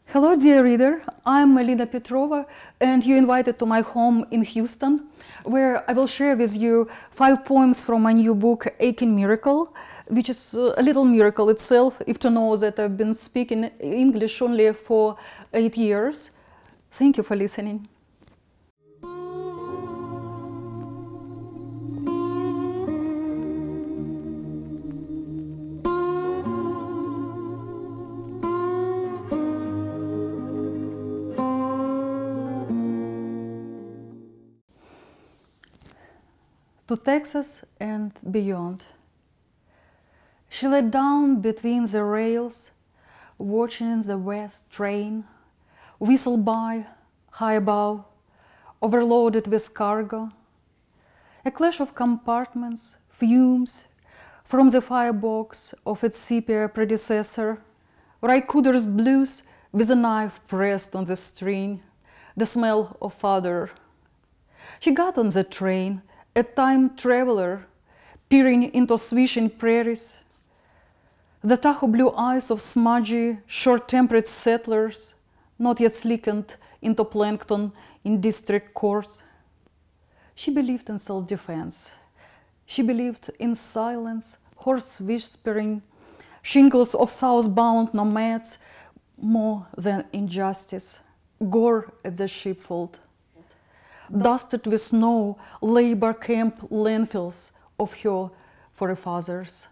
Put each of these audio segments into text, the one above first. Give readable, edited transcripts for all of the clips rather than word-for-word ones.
Hello, dear reader. I'm Elina Petrova, and you're invited to my home in Houston, where I will share with you 5 poems from my new book, Aching Miracle, which is a little miracle itself, if to know that I've been speaking English only for 8 years. Thank you for listening. To Texas and beyond. She lay down between the rails, watching the west train whistle by, high above, overloaded with cargo. A clash of compartments, fumes from the firebox of its sepia predecessor, Raikouder's blues with a knife pressed on the string, the smell of fodder. She got on the train, a time traveler, peering into swishing prairies. The Tahoe blue eyes of smudgy, short-tempered settlers, not yet slickened into plankton in district court. She believed in self-defense. She believed in silence, hoarse whispering, shingles of southbound nomads, more than injustice, gore at the sheepfold. Dusted with snow, labor camp landfills of her forefathers.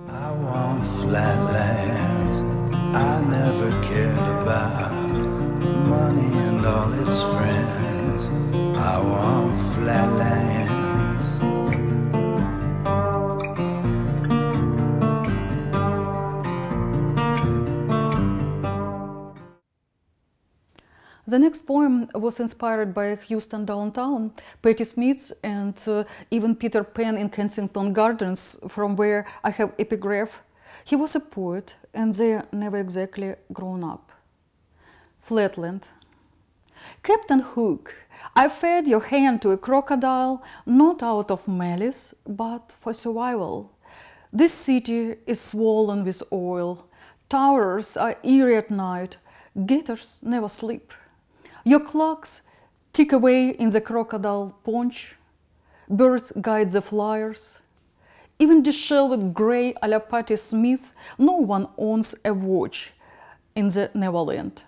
I want flatlands. I never cared about money and all its friends. I want flatlands. The next poem was inspired by Houston downtown, Patti Smith, and even Peter Pan in Kensington Gardens, from where I have epigraph. He was a poet, and they never exactly grown up. Flatland. Captain Hook, I fed your hand to a crocodile, not out of malice, but for survival. This city is swollen with oil. Towers are eerie at night. Gators never sleep. Your clocks tick away in the crocodile paunch. Birds guide the flyers. Even disheveled grey a la Patti Smith, no one owns a watch in the Neverland.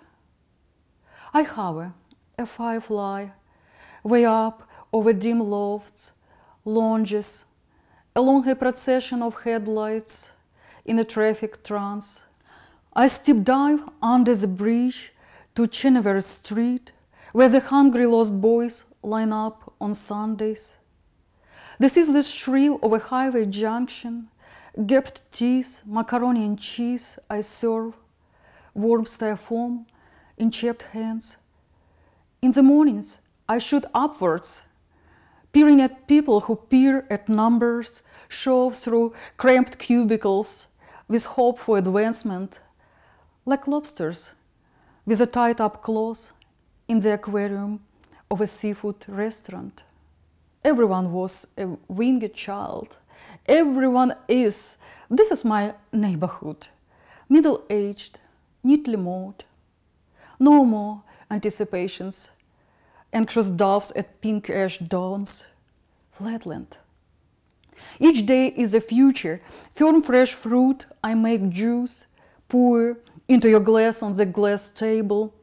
I hover, a firefly, way up over dim lofts, lounges, along a procession of headlights in a traffic trance. I steep dive under the bridge to Chenevert Street, where the hungry lost boys line up on Sundays. The ceaseless shrill of a highway junction, gapped teeth, macaroni and cheese I serve, warm styrofoam in chapped hands. In the mornings, I shoot upwards, peering at people who peer at numbers, shove through cramped cubicles with hope for advancement, like lobsters with a tied-up claws in the aquarium of a seafood restaurant. Everyone was a winged child. Everyone is. This is my neighborhood. Middle-aged, neatly mowed. No more anticipations, anxious doves at pink ash dawns. Flatland. Each day is a future. Firm fresh fruit, I make juice, pour into your glass on the glass table,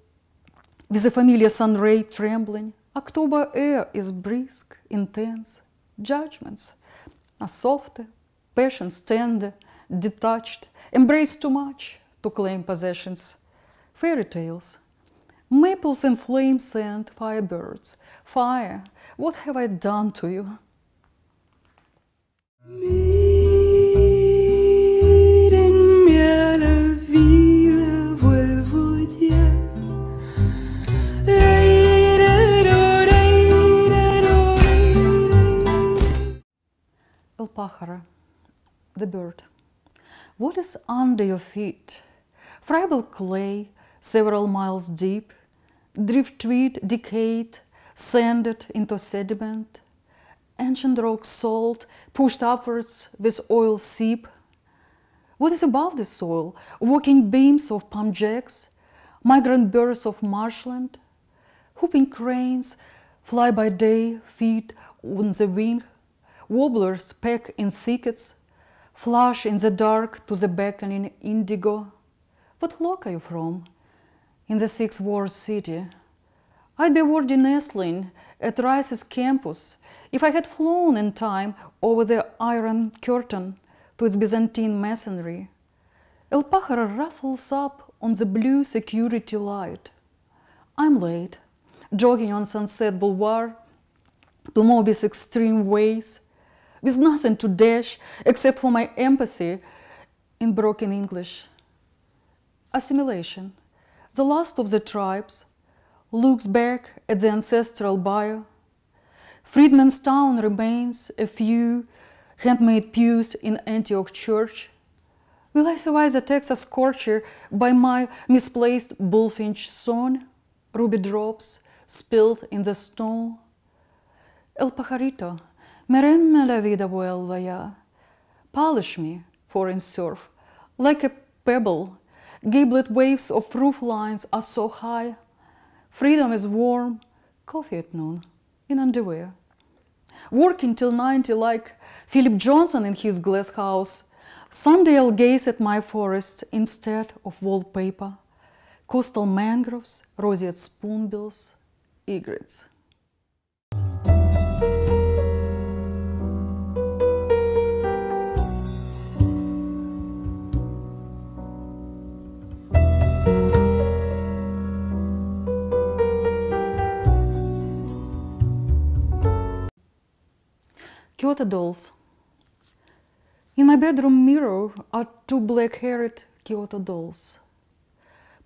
with a familiar sun ray trembling. October air is brisk, intense. Judgments are soft, passions tender, detached, embrace too much to claim possessions. Fairy tales, maples in flames and firebirds. Fire, what have I done to you? Pájaro, the bird. What is under your feet? Friable clay, several miles deep, driftweed decayed, sanded into sediment, ancient rock salt pushed upwards with oil seep, What is above the soil? Walking beams of palm jacks, migrant birds of marshland, whooping cranes fly by day, feet on the wing, warblers peck in thickets, flash in the dark to the beckoning indigo. What flock are you from? In the six-word city. I'd be worthy nestling at Rice's campus if I had flown in time over the iron curtain to its Byzantine masonry. El Pájaro ruffles up on the blue security light. I'm late, jogging on Sunset Boulevard to Moby's extreme ways, with nothing to dash except for my empathy in broken English. Assimilation, the last of the tribes, looks back at the ancestral bio. Freedman's Town remains a few handmade pews in Antioch Church. Will I survive the Texas scorcher by my misplaced bullfinch song? Ruby drops spilled in the snow. El pajarito, mereme la vida vuelva ya. Polish me, foreign surf, like a pebble. Giblet waves of roof lines are so high. Freedom is warm, coffee at noon, in underwear. Working till 90 like Philip Johnson in his glass house, someday I'll gaze at my forest instead of wallpaper, coastal mangroves, roseate spoonbills, egrets. Kyoto dolls. In my bedroom mirror are two black-haired Kyoto dolls.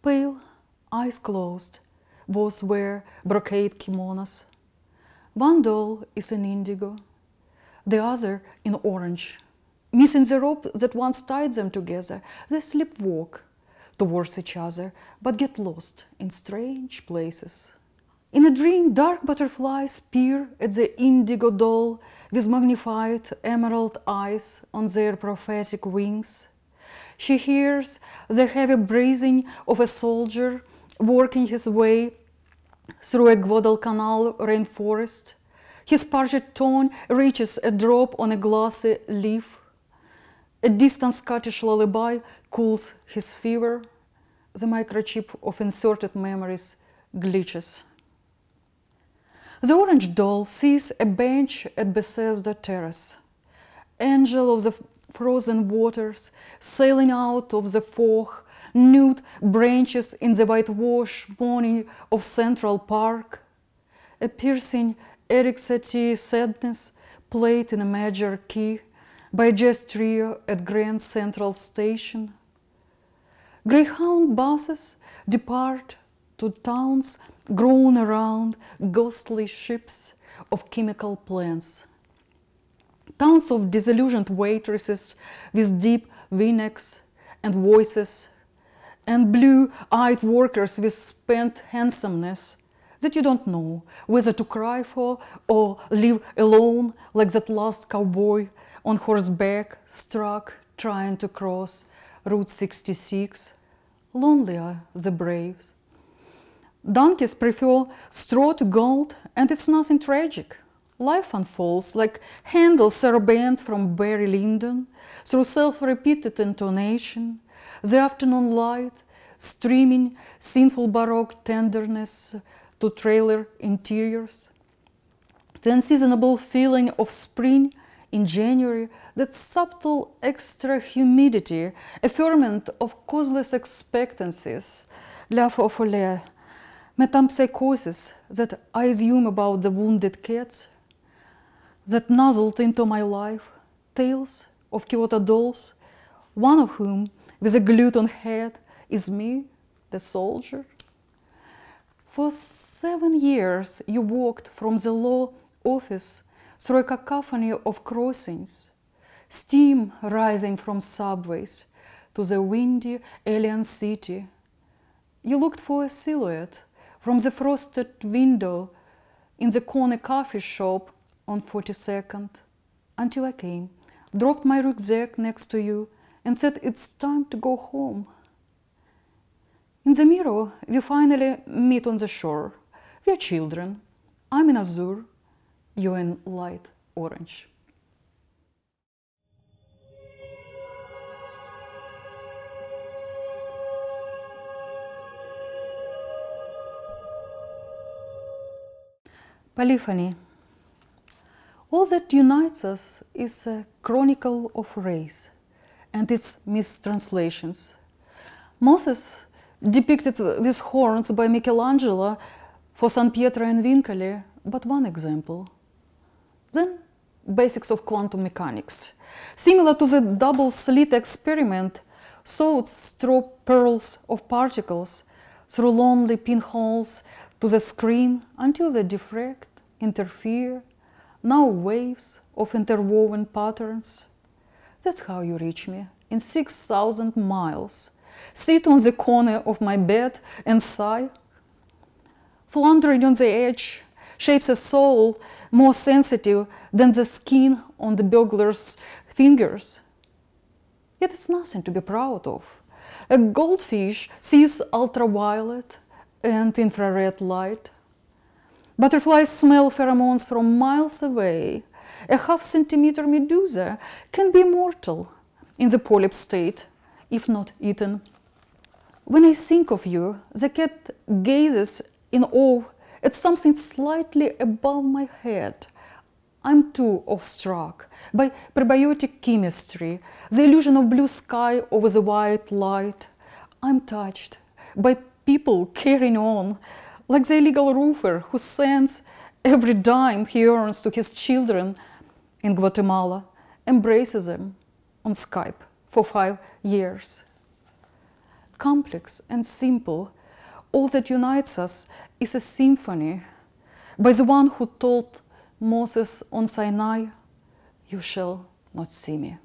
Pale, eyes closed, both wear brocade kimonos. One doll is in indigo, the other in orange. Missing the rope that once tied them together, they sleepwalk towards each other, but get lost in strange places. In a dream, dark butterflies peer at the indigo doll with magnified emerald eyes on their prophetic wings. She hears the heavy breathing of a soldier working his way through a Guadalcanal rainforest. His parched tone reaches a drop on a glassy leaf. A distant Scottish lullaby cools his fever. The microchip of inserted memories glitches. The orange doll sees a bench at Bethesda Terrace. Angel of the frozen waters, sailing out of the fog, nude branches in the whitewash morning of Central Park. A piercing Eric Satie sadness played in a major key by a jazz trio at Grand Central Station. Greyhound buses depart to towns grown around ghostly ships of chemical plants. Towns of disillusioned waitresses with deep V-necks and voices, and blue-eyed workers with spent handsomeness that you don't know whether to cry for or live alone like that last cowboy on horseback struck trying to cross Route 66. Lonely are the brave. Donkeys prefer straw to gold, and it's nothing tragic. Life unfolds like Handel's Saraband from Barry Lyndon, through self-repeated intonation, the afternoon light, streaming sinful Baroque tenderness to trailer interiors. The unseasonable feeling of spring in January, that subtle extra humidity, a ferment of causeless expectancies, la folie, metempsychosis that I assume about the wounded cats, that nuzzled into my life, tales of Kyoto dolls, one of whom, with a glued-on head, is me, the soldier. For 7 years you walked from the law office through a cacophony of crossings, steam rising from subways to the windy alien city. You looked for a silhouette from the frosted window in the corner coffee shop on 42nd, until I came, dropped my rucksack next to you, and said it's time to go home. In the mirror, we finally meet on the shore. We are children. I'm in azure, you're in light orange. Polyphony. All that unites us is a chronicle of race and its mistranslations. Moses, depicted with horns by Michelangelo for San Pietro and Vincoli, but one example. Then, basics of quantum mechanics. Similar to the double-slit experiment, thoughts throw pearls of particles through lonely pinholes to the screen until they diffract, interfere, now waves of interwoven patterns. That's how you reach me in 6,000 miles. Sit on the corner of my bed and sigh. Floundering on the edge shapes a soul more sensitive than the skin on the burglar's fingers. Yet it's nothing to be proud of. A goldfish sees ultraviolet and infrared light. Butterflies smell pheromones from miles away. A half-centimeter medusa can be mortal in the polyp state, if not eaten. When I think of you, the cat gazes in awe at something slightly above my head. I'm too awestruck by prebiotic chemistry, the illusion of blue sky over the white light. I'm touched by people carrying on, like the illegal roofer who sends every dime he earns to his children in Guatemala, embraces them on Skype for 5 years. Complex and simple, all that unites us is a symphony by the one who told Moses on Sinai, "You shall not see me."